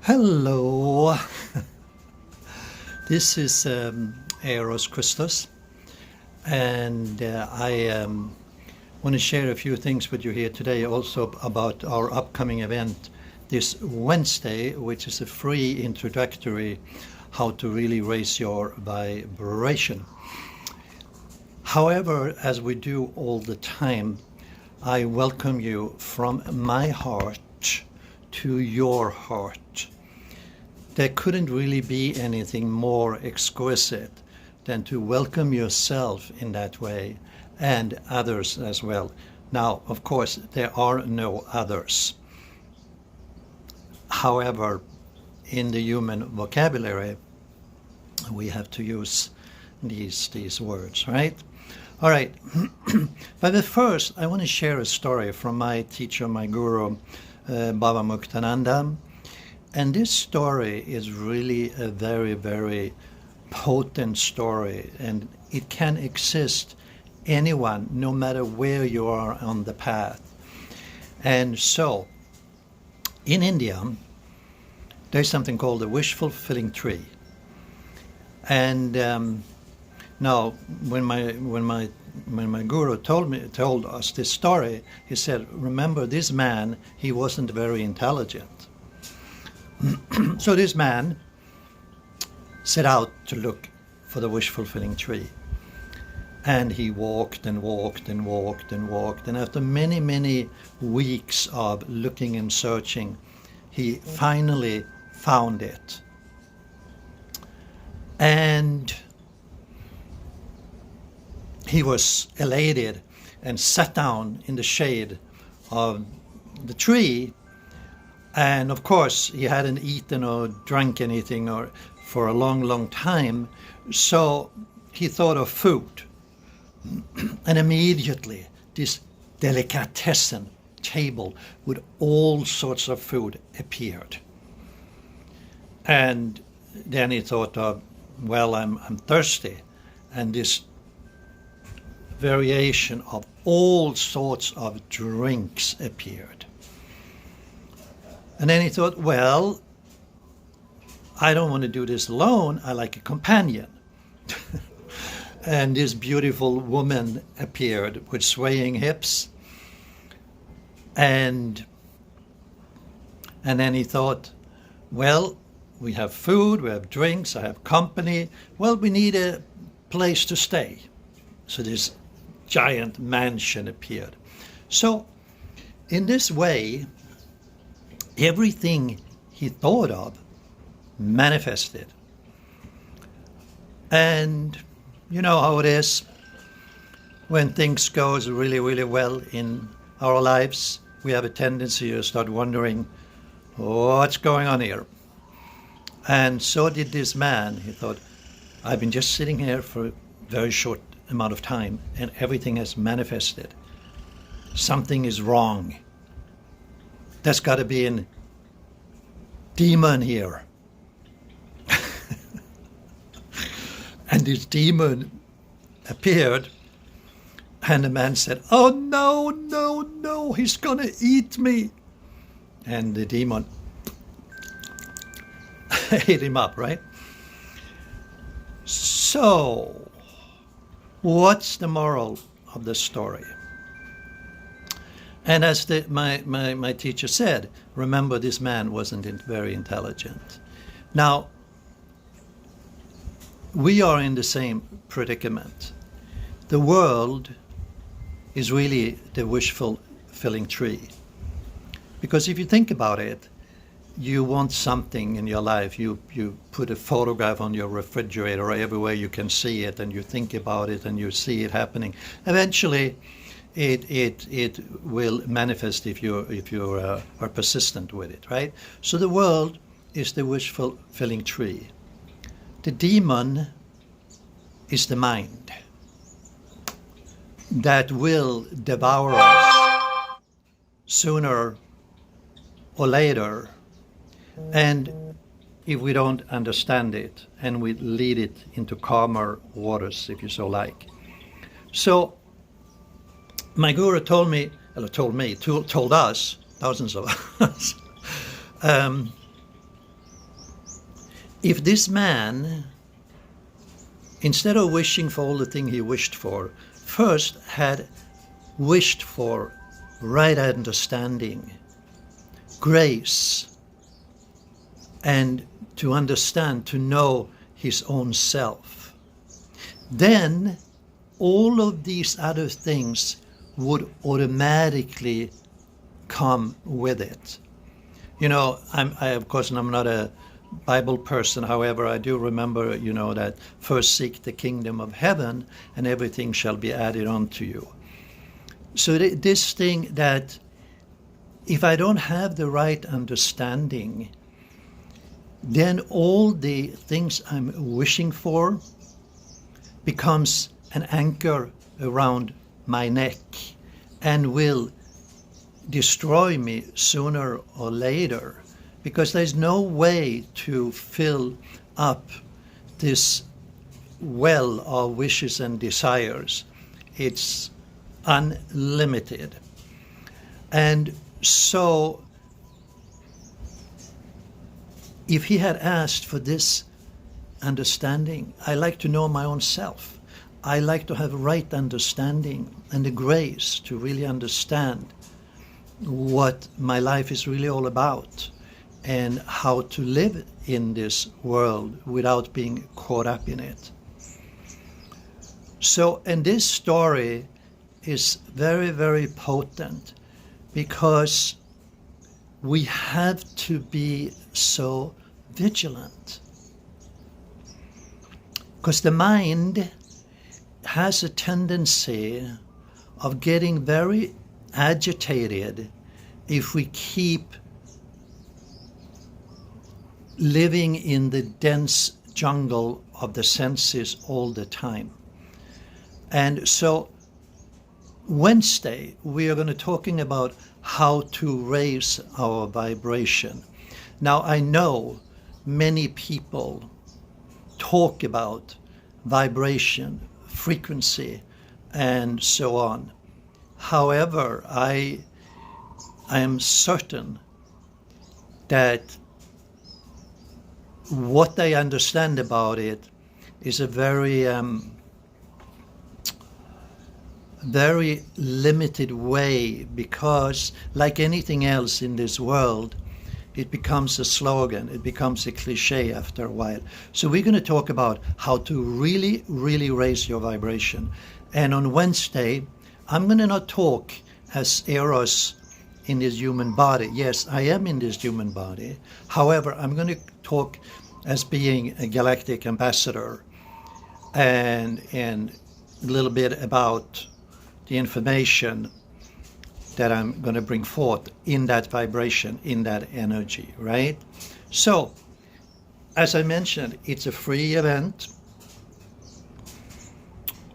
Hello, this is Eros Christos, and I want to share a few things with you here today also about our upcoming event this Wednesday, which is a free introductory how to really raise your vibration. However, as we do all the time, I welcome you from my heart to your heart. There couldn't really be anything more exquisite than to welcome yourself in that way and others as well. Now, of course, there are no others. However, in the human vocabulary, we have to use these words, right? All right. But first, I want to share a story from my teacher, my guru, Baba Muktananda. And this story is really a very, very potent story, and it can exist anyone, no matter where you are on the path. And so, in India, there's something called the wish-fulfilling tree. And now, when my guru told us this story, he said, "Remember, this man, he wasn't very intelligent." So this man set out to look for the wish-fulfilling tree. And he walked and walked and walked and walked. And after many, many weeks of looking and searching, he finally found it. And he was elated and sat down in the shade of the tree. And of course, he hadn't eaten or drunk anything for a long, long time. So he thought of food. And immediately, this delicatessen table with all sorts of food appeared. And then he thought of, well, I'm thirsty. And this variation of all sorts of drinks appeared. And then he thought, well, I don't want to do this alone. I like a companion. And this beautiful woman appeared with swaying hips. And then he thought, well, we have food, we have drinks, I have company. Well, we need a place to stay. So this giant mansion appeared. So in this way, everything he thought of manifested. And you know how it is when things goes really, really well in our lives. We have a tendency to start wondering, what's going on here? And so did this man. He thought, I've been just sitting here for a very short amount of time and everything has manifested. Something is wrong. There's got to be a demon here. And this demon appeared, and the man said, "Oh no, no, no, he's gonna eat me." And the demon ate him up, right? So, what's the moral of the story? And as my teacher said, remember, this man wasn't very intelligent. Now, we are in the same predicament. The world is really the wish-fulfilling tree. Because if you think about it, you want something in your life, you put a photograph on your refrigerator or everywhere you can see it, and you think about it and you see it happening. Eventually, it will manifest if you are persistent with it, right? So the world is the wish-fulfilling tree. The demon is the mind that will devour us sooner or later, and if we don't understand it, and we lead it into calmer waters, if you so like. So my guru told us, thousands of us, if this man, instead of wishing for all the things he wished for, first had wished for right understanding, grace, and to understand, to know his own self, then all of these other things would automatically come with it. You know, of course, I'm not a Bible person. However, I do remember, that first seek the kingdom of heaven and everything shall be added unto you. So this thing that if I don't have the right understanding, then all the things I'm wishing for becomes an anchor around my neck and will destroy me sooner or later, because there's no way to fill up this well of wishes and desires. It's unlimited. And so if he had asked for this understanding, I like to know my own self. I like to have right understanding and the grace to really understand what my life is really all about and how to live in this world without being caught up in it. So, and this story is very, very potent because we have to be so vigilant. Because the mind has a tendency of getting very agitated if we keep living in the dense jungle of the senses all the time. And so Wednesday, we are going to talking about how to raise our vibration. Now, I know many people talk about vibration, frequency, and so on. However, I am certain that what they understand about it is a very very limited way, because like anything else in this world, it becomes a slogan, it becomes a cliche after a while. So we're going to talk about how to really, really raise your vibration. And on Wednesday, I'm going to not talk as Eros in this human body. Yes, I am in this human body. However, I'm going to talk as being a galactic ambassador and a little bit about the information that I'm going to bring forth in that vibration, in that energy, right? So, as I mentioned, it's a free event.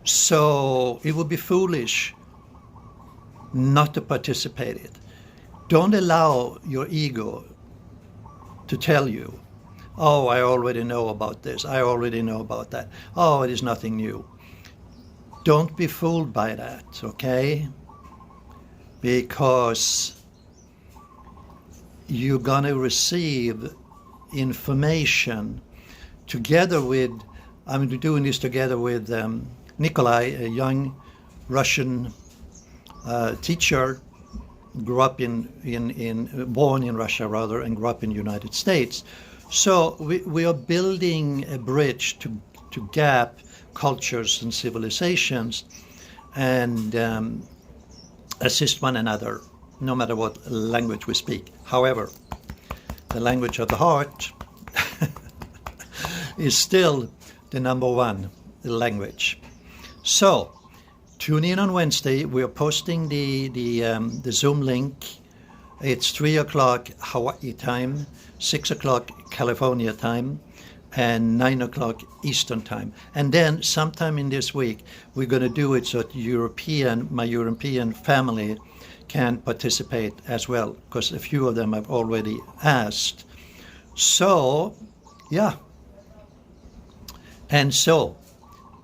So it would be foolish not to participate in it. Don't allow your ego to tell you, oh, I already know about this, I already know about that. Oh, it is nothing new. Don't be fooled by that, okay? Because you're going to receive information together with, I'm doing this together with Nikolai, a young Russian teacher, grew up born in Russia rather, and grew up in the United States. So we are building a bridge to gap cultures and civilizations and assist one another, no matter what language we speak. However, the language of the heart is still the number one language. So, tune in on Wednesday. We are posting the Zoom link. It's 3 o'clock Hawaii time, 6 o'clock California time, and 9 o'clock Eastern time. And then sometime in this week, we're going to do it so that my European family can participate as well, because a few of them have already asked. So, yeah. And so,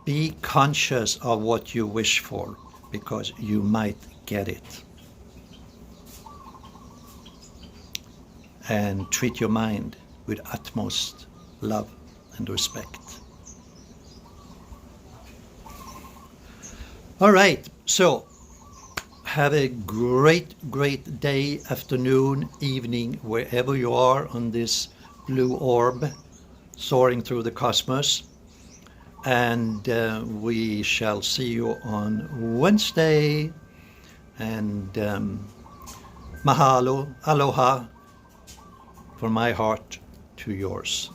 be conscious of what you wish for, because you might get it. And treat your mind with utmost love. and respect. All right, so have a great day, afternoon, evening, wherever you are on this blue orb soaring through the cosmos. And we shall see you on Wednesday. And mahalo, aloha, from my heart to yours.